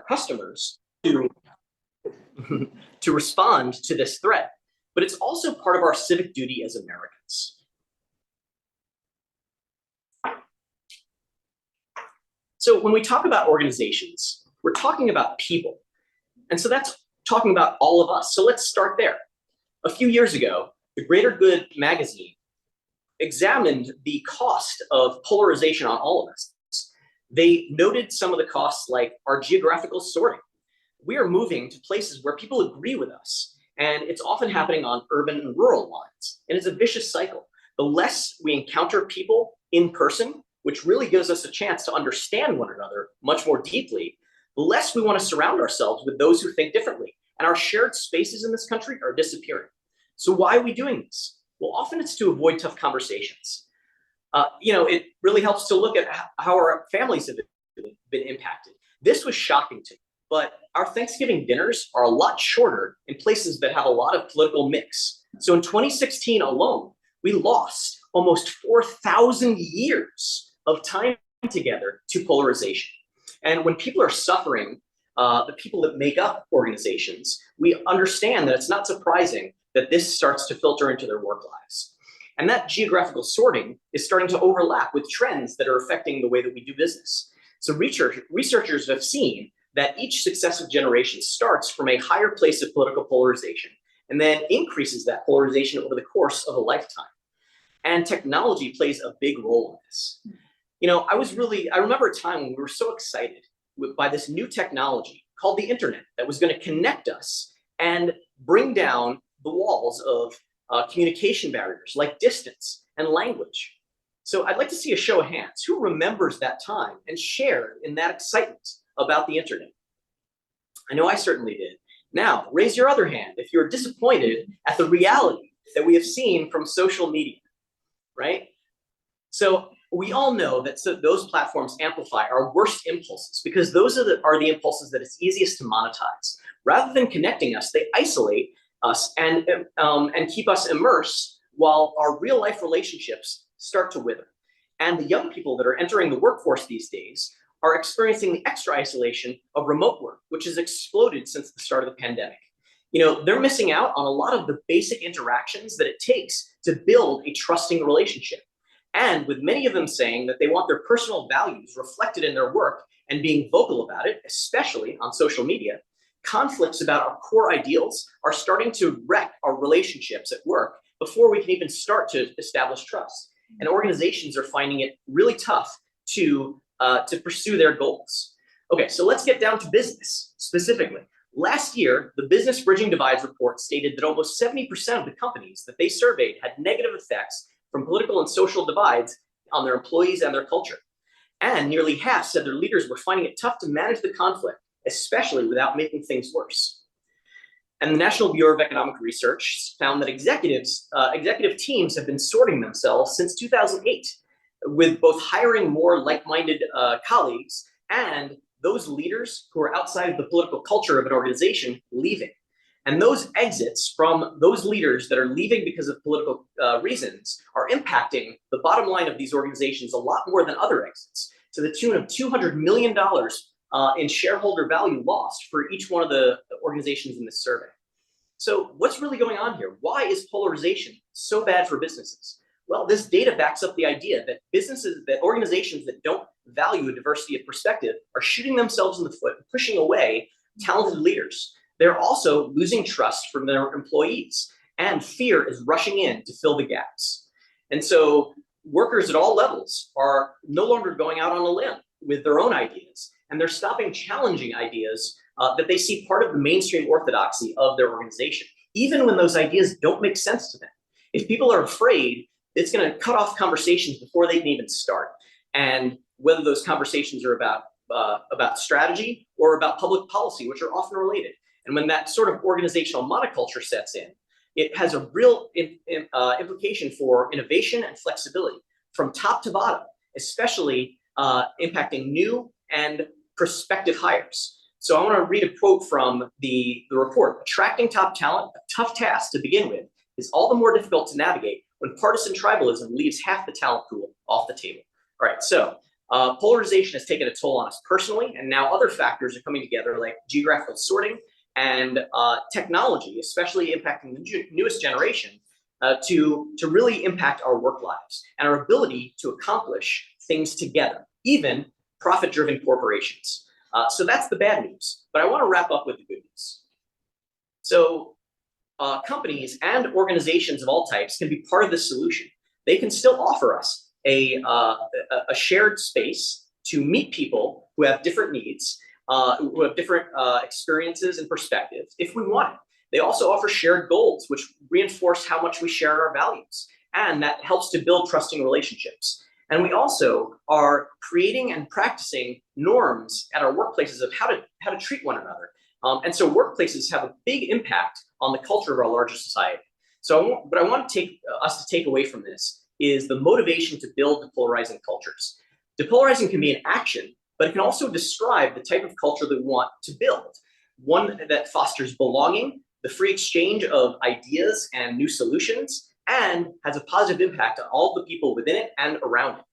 customers to, to respond to this threat, but it's also part of our civic duty as Americans. So when we talk about organizations, we're talking about people. And so that's talking about all of us. So let's start there. A few years ago, the Greater Good magazine examined the cost of polarization on all of us. They noted some of the costs, like our geographical sorting. We are moving to places where people agree with us, and it's often happening on urban and rural lines. And it's a vicious cycle. The less we encounter people in person, which really gives us a chance to understand one another much more deeply, the less we want to surround ourselves with those who think differently. And our shared spaces in this country are disappearing. So why are we doing this? Well, often it's to avoid tough conversations. It really helps to look at how our families have been impacted. This was shocking to me, but our Thanksgiving dinners are a lot shorter in places that have a lot of political mix. So in 2016 alone, we lost almost 4,000 years of time together to polarization. And when people are suffering, the people that make up organizations, we understand that it's not surprising that this starts to filter into their work lives. And that geographical sorting is starting to overlap with trends that are affecting the way that we do business. So researchers have seen that each successive generation starts from a higher place of political polarization and then increases that polarization over the course of a lifetime. And technology plays a big role in this. I remember a time when we were so excited by this new technology called the internet that was going to connect us and bring down the walls of communication barriers like distance and language. So I'd like to see a show of hands. Who remembers that time and shared in that excitement about the internet? I know I certainly did. Now, raise your other hand if you're disappointed at the reality that we have seen from social media, right? So we all know that those platforms amplify our worst impulses because those are the impulses that it's easiest to monetize. Rather than connecting us, they isolate us and keep us immersed while our real life relationships start to wither. And the young people that are entering the workforce these days are experiencing the extra isolation of remote work, which has exploded since the start of the pandemic. They're missing out on a lot of the basic interactions that it takes to build a trusting relationship. And with many of them saying that they want their personal values reflected in their work and being vocal about it, especially on social media, conflicts about our core ideals are starting to wreck our relationships at work before we can even start to establish trust. And organizations are finding it really tough to pursue their goals. Okay, so let's get down to business specifically. Last year, the Business Bridging Divides report stated that almost 70% of the companies that they surveyed had negative effects from political and social divides on their employees and their culture. And nearly half said their leaders were finding it tough to manage the conflict, especially without making things worse. And the National Bureau of Economic Research found that executive teams have been sorting themselves since 2008, with both hiring more like-minded colleagues and those leaders who are outside of the political culture of an organization leaving. And those exits from those leaders that are leaving because of political reasons are impacting the bottom line of these organizations a lot more than other exits, to the tune of $200 million in shareholder value lost for each one of the organizations in this survey. So what's really going on here? Why is polarization so bad for businesses? Well, this data backs up the idea that organizations that don't value a diversity of perspective are shooting themselves in the foot and pushing away talented leaders. They're also losing trust from their employees, and fear is rushing in to fill the gaps. And so workers at all levels are no longer going out on a limb with their own ideas, and they're stopping challenging ideas that they see part of the mainstream orthodoxy of their organization, even when those ideas don't make sense to them. If people are afraid, it's going to cut off conversations before they can even start. And whether those conversations are about strategy or about public policy, which are often related. And when that sort of organizational monoculture sets in, it has a real implication for innovation and flexibility from top to bottom, especially impacting new and prospective hires. So I want to read a quote from the report. Attracting top talent, a tough task to begin with, is all the more difficult to navigate when partisan tribalism leaves half the talent pool off the table. All right, so Polarization has taken a toll on us personally, and now other factors are coming together, like geographical sorting and technology, especially impacting the newest generation, to really impact our work lives and our ability to accomplish things together, even profit-driven corporations. So that's the bad news, but I want to wrap up with the good news. So companies and organizations of all types can be part of the solution. They can still offer us a shared space to meet people who have different needs, who have different experiences and perspectives, if we want it. They also offer shared goals, which reinforce how much we share our values, and that helps to build trusting relationships. And we also are creating and practicing norms at our workplaces of how to treat one another. And so workplaces have a big impact on the culture of our larger society. So what I want to us to take away from this is the motivation to build depolarizing cultures. Depolarizing can be an action, but it can also describe the type of culture that we want to build. One that fosters belonging, the free exchange of ideas and new solutions, and has a positive impact on all the people within it and around it.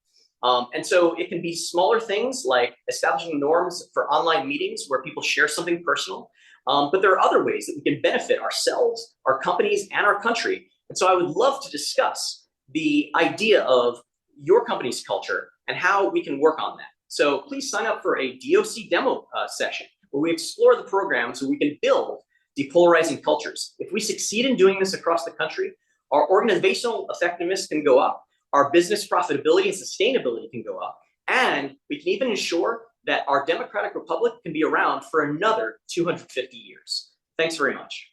And so it can be smaller things like establishing norms for online meetings where people share something personal. But there are other ways that we can benefit ourselves, our companies, and our country. And so I would love to discuss the idea of your company's culture and how we can work on that. So please sign up for a DOC demo session where we explore the program so we can build depolarizing cultures. If we succeed in doing this across the country, our organizational effectiveness can go up, our business profitability and sustainability can go up, and we can even ensure that our democratic republic can be around for another 250 years. Thanks very much.